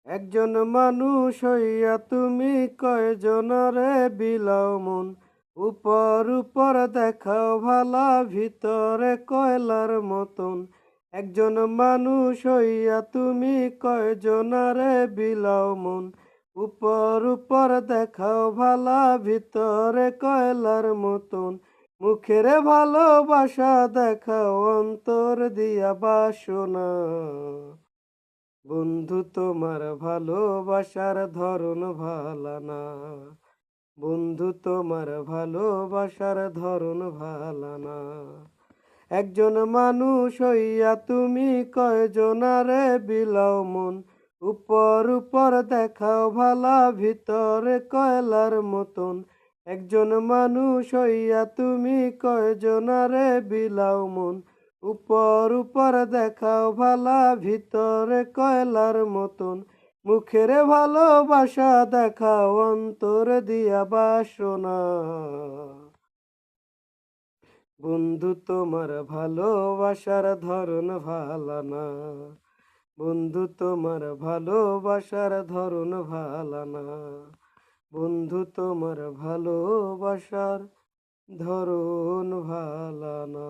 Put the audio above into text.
একজন মানুষ হইয়া তুমি কয়জনরে বিলাও মন, উপর উপর দেখাও ভালা ভিতরে কয়লার মতন। একজন মানুষ হইয়া তুমি কয়জনরে বিলাও মন, উপর উপর দেখাও ভালা ভিতরে কয়লার মতন। মুখের ভালোবাসা দেখাও অন্তর দিয়া বাসনা। বন্ধু তোমার ভালোবাসার ধরন ভালা না, বন্ধু তোমার ভালোবাসার ধরন ভালা না। একজন মানুষ হইয়া তুমি কয়জনারে বিলাও মন, উপর উপর দেখাও ভালা ভিতরে কয়লার মতন। একজন মানুষ হইয়া তুমি কয়জনারে বিলাও মন, উপর উপর দেখাও ভালা ভিতরে কয়লার মতন। মুখের ভালোবাসা দেখাও অন্তর দিয়া বাসনা। বন্ধু তোমার ভালোবাসার ধরন ভালা না, বন্ধু তোমার ভালোবাসার ধরন ভালা না, বন্ধু তোমার ভালোবাসার ধরন ভালা না।